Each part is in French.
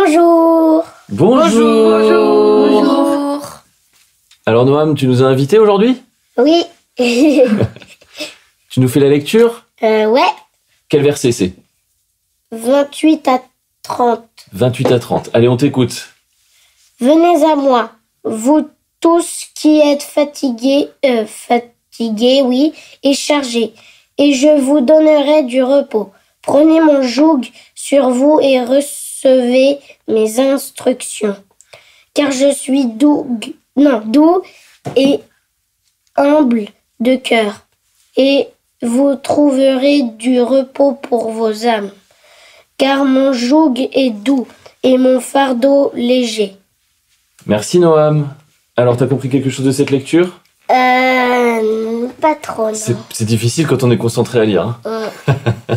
Bonjour. Bonjour. Bonjour. Alors Noam, tu nous as invités aujourd'hui? Oui. Tu nous fais la lecture? Ouais. Quel verset c'est? 28 à 30. 28 à 30. Allez, on t'écoute. Venez à moi, vous tous qui êtes fatigués, oui, et chargés, et je vous donnerai du repos. Prenez mon joug sur vous et recevez mes instructions. Car je suis doux et humble de cœur, et vous trouverez du repos pour vos âmes. Car mon joug est doux et mon fardeau léger. Merci Noam. Alors, t'as compris quelque chose de cette lecture? Pas trop, non. C'est difficile quand on est concentré à lire. Hein. Mm.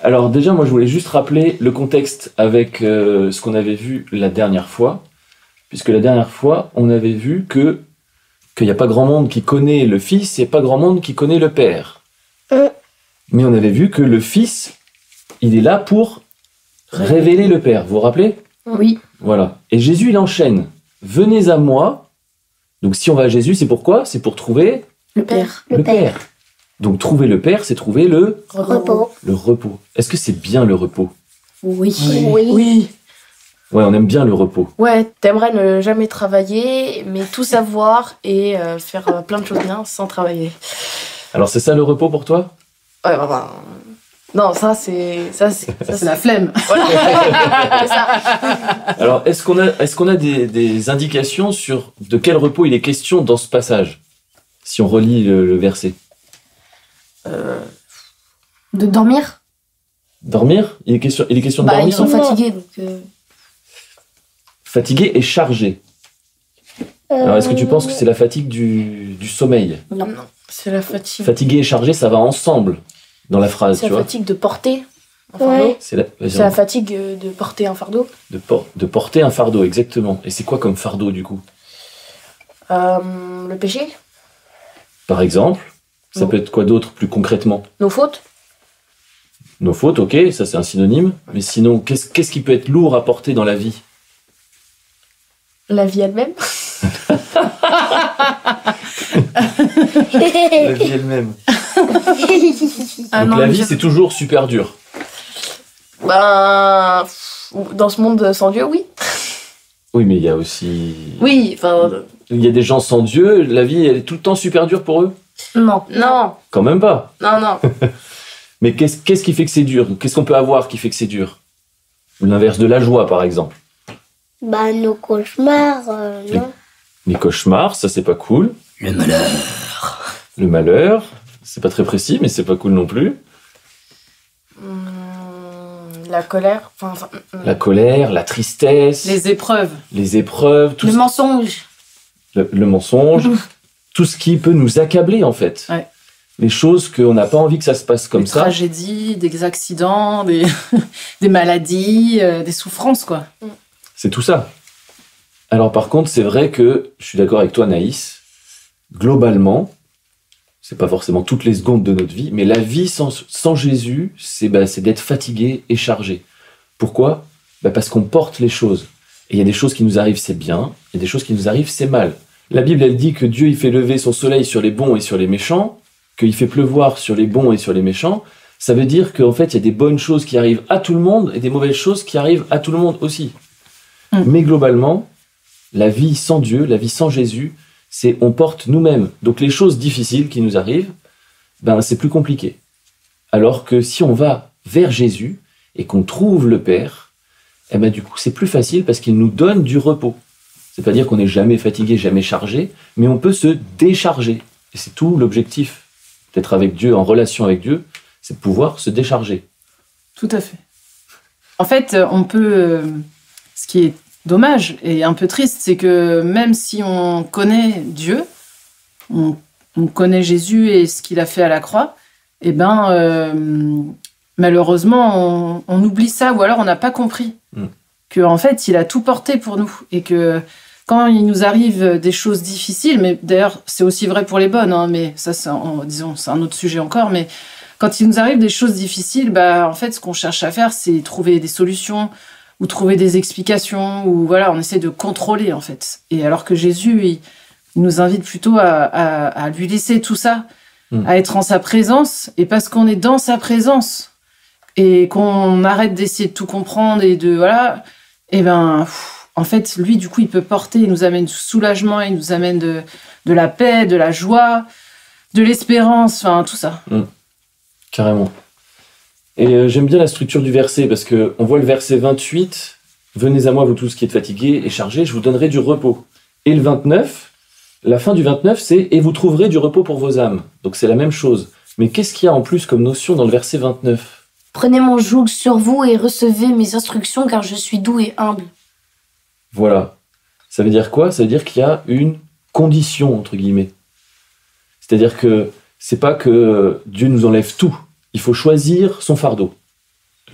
Alors déjà, moi je voulais juste rappeler le contexte avec ce qu'on avait vu la dernière fois. Puisque la dernière fois, on avait vu qu'il n'y a pas grand monde qui connaît le Fils et pas grand monde qui connaît le Père. Mais on avait vu que le Fils, il est là pour révéler le Père. Vous vous rappelez? Oui. Voilà. Et Jésus, il enchaîne. Venez à moi. Donc si on va à Jésus, c'est pourquoi? C'est pour trouver Le Père. le Père. Donc trouver le Père, c'est trouver le Repos. repos. Est-ce que c'est bien le repos? Oui. Oui. Oui. Ouais, on aime bien le repos. Ouais, t'aimerais ne jamais travailler, mais tout savoir et faire plein de choses bien sans travailler. Alors c'est ça le repos pour toi? Ouais, enfin... Non, ça c'est la flemme. Voilà. C'est ça. Alors est-ce qu'on a des indications sur de quel repos il est question dans ce passage? Si on relit le verset. De dormir? Dormir? Il est question de Bah, dormir? ils sont fatigués, donc... Fatigué et chargé. Alors est-ce que tu penses que c'est la fatigue du sommeil? Non, c'est la fatigue. Fatigué et chargé, ça va ensemble dans la phrase, C'est tu la vois? fatigue de porter un fardeau. Ouais. Vas-y, C'est la fatigue de porter un fardeau. de porter un fardeau, exactement. Et c'est quoi comme fardeau, du coup? Le péché, Par exemple, ça Non. peut être quoi d'autre, plus concrètement? nos fautes. Nos fautes, ok, ça c'est un synonyme. Mais sinon, qu'est-ce qui peut être lourd à porter dans la vie? La vie elle-même. La vie elle-même. Donc la vie, c'est toujours super dur. Ben... Dans ce monde sans Dieu, oui. Oui, mais il y a aussi... Oui, enfin... Il y a des gens sans Dieu, la vie, elle est tout le temps super dure pour eux? Non. Quand même pas. Non. Mais qu'est-ce qui fait que c'est dur? Qu'est-ce qu'on peut avoir qui fait que c'est dur? L'inverse de la joie, par exemple. Bah, nos cauchemars, non. Les cauchemars, ça c'est pas cool. Le malheur. Le malheur, c'est pas très précis, mais c'est pas cool non plus. La colère. La colère, la tristesse, Les épreuves. les épreuves, Le mensonge. le mensonge, tout ce qui peut nous accabler en fait. Ouais. Les choses qu'on n'a pas envie que ça se passe comme Des ça. tragédies, des accidents, des, des maladies, des souffrances, quoi. C'est tout ça. Alors par contre, c'est vrai que, je suis d'accord avec toi Naïs, globalement, c'est pas forcément toutes les secondes de notre vie, mais la vie sans Jésus, c'est d'être fatigué et chargé. Pourquoi? Parce qu'on porte les choses. Et il y a des choses qui nous arrivent, c'est bien, il y a des choses qui nous arrivent, c'est mal. La Bible, elle dit que Dieu, il fait lever son soleil sur les bons et sur les méchants, qu'il fait pleuvoir sur les bons et sur les méchants. Ça veut dire qu'en fait, il y a des bonnes choses qui arrivent à tout le monde et des mauvaises choses qui arrivent à tout le monde aussi. Mais globalement, la vie sans Dieu, la vie sans Jésus, c'est on porte nous-mêmes. Donc les choses difficiles qui nous arrivent, c'est plus compliqué. Alors que si on va vers Jésus et qu'on trouve le Père, du coup c'est plus facile parce qu'il nous donne du repos. C'est pas dire qu'on n'est jamais fatigué, jamais chargé, mais on peut se décharger. Et c'est tout l'objectif d'être avec Dieu, en relation avec Dieu, c'est de pouvoir se décharger. Tout à fait. En fait, on peut... ce qui est dommage et un peu triste, c'est que même si on connaît Dieu, on connaît Jésus et ce qu'il a fait à la croix, malheureusement, on oublie ça, ou alors on n'a pas compris qu'en fait, il a tout porté pour nous. Et que quand il nous arrive des choses difficiles, mais d'ailleurs, c'est aussi vrai pour les bonnes, hein, mais ça, c'est un autre sujet encore, mais quand il nous arrive des choses difficiles, en fait, ce qu'on cherche à faire, c'est trouver des solutions, ou trouver des explications, ou voilà, on essaie de contrôler en fait. Et alors que Jésus, il nous invite plutôt à lui laisser tout ça, à être en sa présence, et parce qu'on est dans sa présence et qu'on arrête d'essayer de tout comprendre et de voilà, et ben en fait lui du coup il peut porter, il nous amène du soulagement, il nous amène de la paix, de la joie, de l'espérance, enfin tout ça. Carrément. Et j'aime bien la structure du verset parce que on voit le verset 28, venez à moi vous tous qui êtes fatigués et chargés, je vous donnerai du repos. Et le 29, la fin du 29, c'est et vous trouverez du repos pour vos âmes. Donc c'est la même chose. Mais qu'est-ce qu'il y a en plus comme notion dans le verset 29? Prenez mon joug sur vous et recevez mes instructions car je suis doux et humble. Voilà. Ça veut dire quoi? Ça veut dire qu'il y a une condition, entre guillemets. C'est-à-dire que c'est pas que Dieu nous enlève tout. Il faut choisir son fardeau.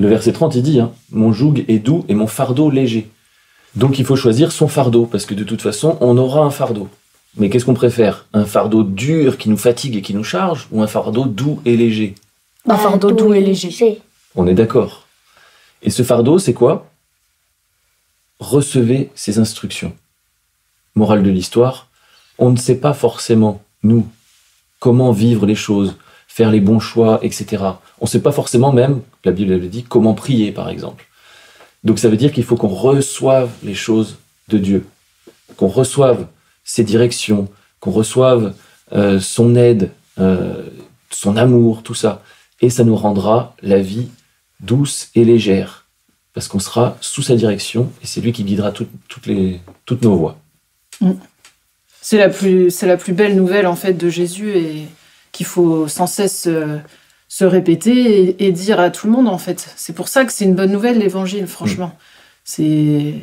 Le verset 30, il dit, mon joug est doux et mon fardeau léger. Donc il faut choisir son fardeau, parce que de toute façon, on aura un fardeau. Mais qu'est-ce qu'on préfère? Un fardeau dur qui nous fatigue et qui nous charge, ou un fardeau doux et léger? Un fardeau doux et léger. On est d'accord. Et ce fardeau, c'est quoi? Recevez ses instructions. Morale de l'histoire, on ne sait pas forcément, nous, comment vivre les choses, faire les bons choix, etc. On ne sait pas forcément même, la Bible le dit, comment prier, par exemple. Donc ça veut dire qu'il faut qu'on reçoive les choses de Dieu, qu'on reçoive ses directions, qu'on reçoive son aide, son amour, tout ça. Et ça nous rendra la vie douce et légère, parce qu'on sera sous sa direction, et c'est lui qui guidera toutes nos voies. C'est la plus belle nouvelle en fait de Jésus, et qu'il faut sans cesse se répéter et dire à tout le monde en fait. C'est pour ça que c'est une bonne nouvelle l'évangile, franchement. C'est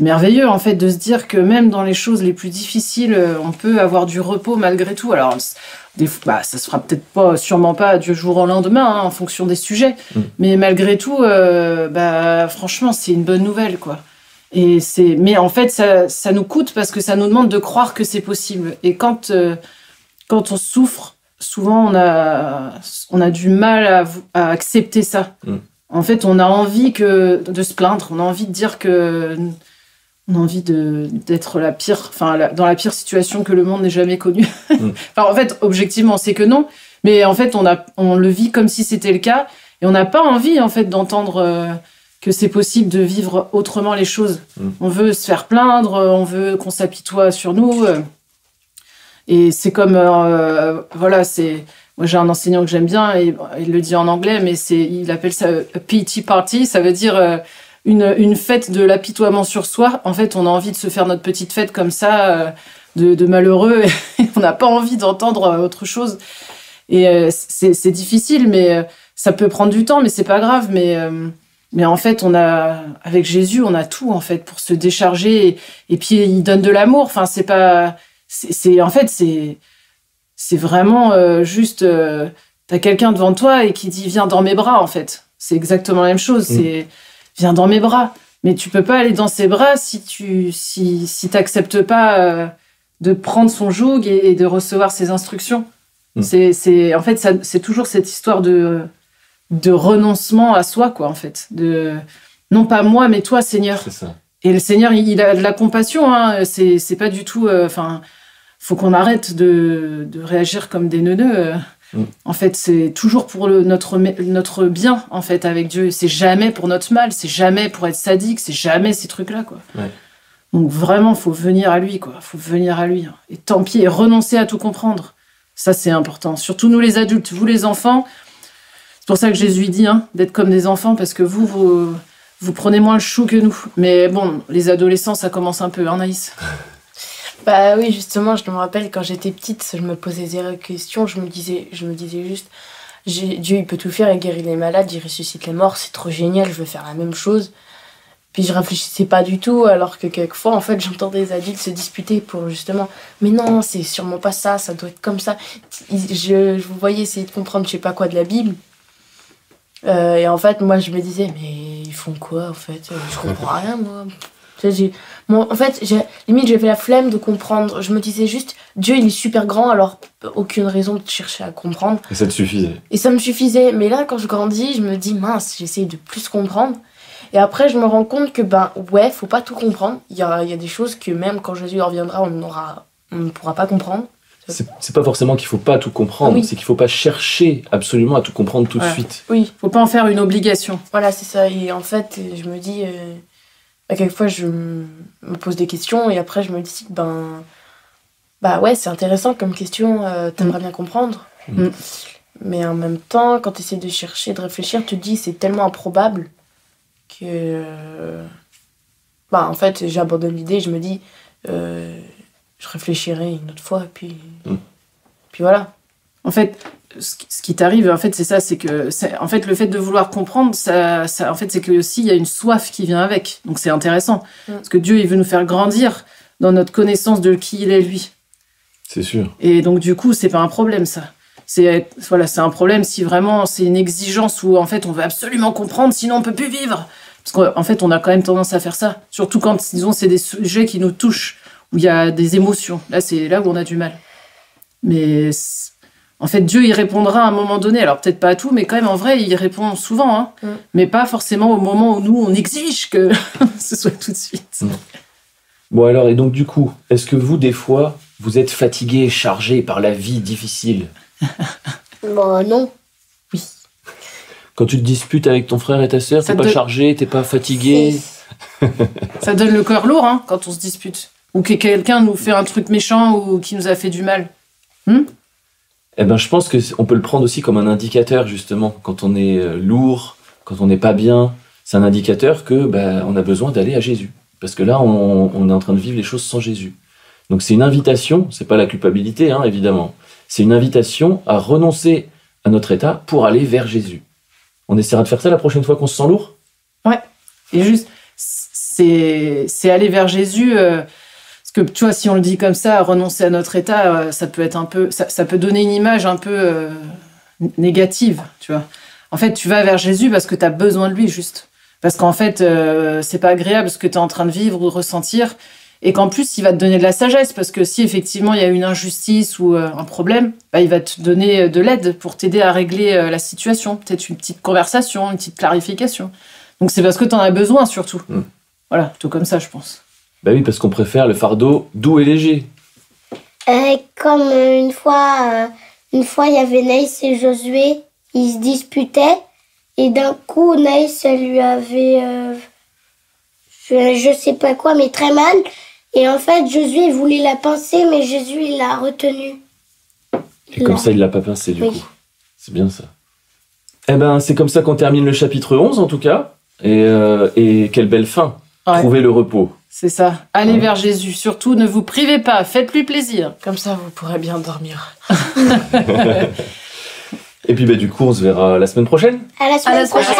merveilleux en fait de se dire que même dans les choses les plus difficiles, on peut avoir du repos malgré tout. Alors ça se fera peut-être pas, sûrement pas du jour au lendemain, en fonction des sujets, mais malgré tout, franchement c'est une bonne nouvelle quoi. Mais en fait ça nous coûte parce que ça nous demande de croire que c'est possible. Et quand on souffre, souvent on a du mal à accepter ça. En fait, on a envie de se plaindre, on a envie de dire on a envie d'être dans la pire situation que le monde n'ait jamais connue. Enfin, en fait, objectivement, c'est que non, mais en fait, on le vit comme si c'était le cas, et on n'a pas envie en fait d'entendre que c'est possible de vivre autrement les choses. On veut se faire plaindre, on veut qu'on s'apitoie sur nous. Et c'est comme, moi j'ai un enseignant que j'aime bien, et il le dit en anglais, mais il appelle ça a pity party, ça veut dire une fête de l'apitoiement sur soi. En fait, on a envie de se faire notre petite fête comme ça, de malheureux, et on n'a pas envie d'entendre autre chose. Et c'est difficile, mais ça peut prendre du temps, mais c'est pas grave. Mais en fait, avec Jésus, on a tout en fait pour se décharger, et puis il donne de l'amour. Enfin, c'est pas... C'est vraiment juste... t'as quelqu'un devant toi et qui dit « Viens dans mes bras », en fait. C'est exactement la même chose. C'est « Viens dans mes bras ». Mais tu peux pas aller dans ses bras si t'acceptes pas de prendre son joug et de recevoir ses instructions. En fait, c'est toujours cette histoire de renoncement à soi, quoi, en fait. Non pas moi, mais toi, Seigneur. C'est ça. Et le Seigneur, il a de la compassion. C'est pas du tout... faut qu'on arrête de réagir comme des neuneux. En fait, c'est toujours pour notre bien, en fait, avec Dieu. C'est jamais pour notre mal, c'est jamais pour être sadique, c'est jamais ces trucs-là, quoi. Ouais. Donc vraiment, faut venir à lui, quoi. Faut venir à lui. Et tant pis, et renoncer à tout comprendre. Ça, c'est important. Surtout nous, les adultes, vous, les enfants. C'est pour ça que Jésus dit d'être comme des enfants, parce que vous prenez moins le chou que nous. Mais bon, les adolescents, ça commence un peu, Naïs? Bah oui, justement, je me rappelle quand j'étais petite, je me posais des questions, je me disais juste, Dieu il peut tout faire, il guérit les malades, il ressuscite les morts, c'est trop génial, je veux faire la même chose. Puis je réfléchissais pas du tout, alors que quelquefois, en fait, j'entendais des adultes se disputer pour justement, mais non, c'est sûrement pas ça, ça doit être comme ça. Je vous voyais essayer de comprendre je sais pas quoi de la Bible. Et en fait, moi, je me disais, mais ils font quoi, en fait? Je comprends rien, moi. En fait, limite, j'avais la flemme de comprendre. Je me disais juste, Dieu, il est super grand, alors aucune raison de chercher à comprendre. Et ça te suffisait. Et ça me suffisait. Mais là, quand je grandis, je me dis, mince, j'essaye de plus comprendre. Et après, je me rends compte que, ouais, faut pas tout comprendre. Il y a des choses que même quand Jésus reviendra, on ne pourra pas comprendre. C'est pas forcément qu'il faut pas tout comprendre, c'est qu'il faut pas chercher absolument à tout comprendre tout de suite. Oui. Faut pas en faire une obligation. Voilà, c'est ça. Et en fait, je me dis, quelquefois, je me pose des questions et après, je me dis, ouais, c'est intéressant comme question, t'aimerais bien comprendre. Mais en même temps, quand tu essaies de chercher, de réfléchir, tu te dis, c'est tellement improbable que. En fait, j'abandonne l'idée, je me dis. Je réfléchirai une autre fois, et puis voilà. En fait, ce qui t'arrive, en fait, c'est ça, c'est que, en fait, le fait de vouloir comprendre, ça en fait, c'est que aussi il y a une soif qui vient avec. Donc c'est intéressant, parce que Dieu, il veut nous faire grandir dans notre connaissance de qui il est lui. C'est sûr. Et donc du coup, c'est pas un problème ça. C'est un problème si vraiment c'est une exigence où en fait on veut absolument comprendre, sinon on peut plus vivre. Parce qu'en fait, on a quand même tendance à faire ça, surtout quand, disons, c'est des sujets qui nous touchent, où il y a des émotions. Là, c'est là où on a du mal. Mais en fait, Dieu, il répondra à un moment donné. Alors, peut-être pas à tout, mais quand même, en vrai, il répond souvent. Hein. Mais pas forcément au moment où nous, on exige que ce soit tout de suite. Bon, alors, et donc, du coup, est-ce que vous, des fois, vous êtes fatigué, chargé par la vie difficile? Non. Oui. Quand tu te disputes avec ton frère et ta sœur, t'es pas chargé, t'es pas fatigué? Ça donne le cœur lourd, hein, quand on se dispute. Ou que quelqu'un nous fait un truc méchant ou qui nous a fait du mal. Eh ben, je pense qu'on peut le prendre aussi comme un indicateur, justement. Quand on est lourd, quand on n'est pas bien, c'est un indicateur que on a besoin d'aller à Jésus. Parce que là, on est en train de vivre les choses sans Jésus. Donc c'est une invitation, c'est pas la culpabilité, hein, évidemment. C'est une invitation à renoncer à notre état pour aller vers Jésus. On essaiera de faire ça la prochaine fois qu'on se sent lourd? Ouais. Et juste, c'est aller vers Jésus... Parce que, tu vois, si on le dit comme ça, renoncer à notre état, ça peut être un peu... Ça peut donner une image un peu négative, tu vois. En fait, tu vas vers Jésus parce que tu as besoin de lui, juste. Parce qu'en fait, c'est pas agréable ce que tu es en train de vivre ou de ressentir. Et qu'en plus, il va te donner de la sagesse. Parce que si, effectivement, il y a une injustice ou un problème, il va te donner de l'aide pour t'aider à régler la situation. Peut-être une petite conversation, une petite clarification. Donc, c'est parce que tu en as besoin, surtout. Voilà, plutôt comme ça, je pense. Oui, parce qu'on préfère le fardeau doux et léger. Comme une fois, il y avait Naïs et Josué, ils se disputaient, et d'un coup, Naïs lui avait, je sais pas quoi, mais très mal. Et en fait, Josué voulait la pincer, mais Jésus, il l'a retenue. Et comme ça, il l'a pas pincé, du coup. C'est bien ça. C'est comme ça qu'on termine le chapitre 11, en tout cas. Et quelle belle fin. Ouais. Trouvez le repos. C'est ça. Allez vers Jésus. Surtout, ne vous privez pas. Faites-lui plaisir. Comme ça, vous pourrez bien dormir. Et puis, du coup, on se verra la semaine prochaine. À la semaine prochaine.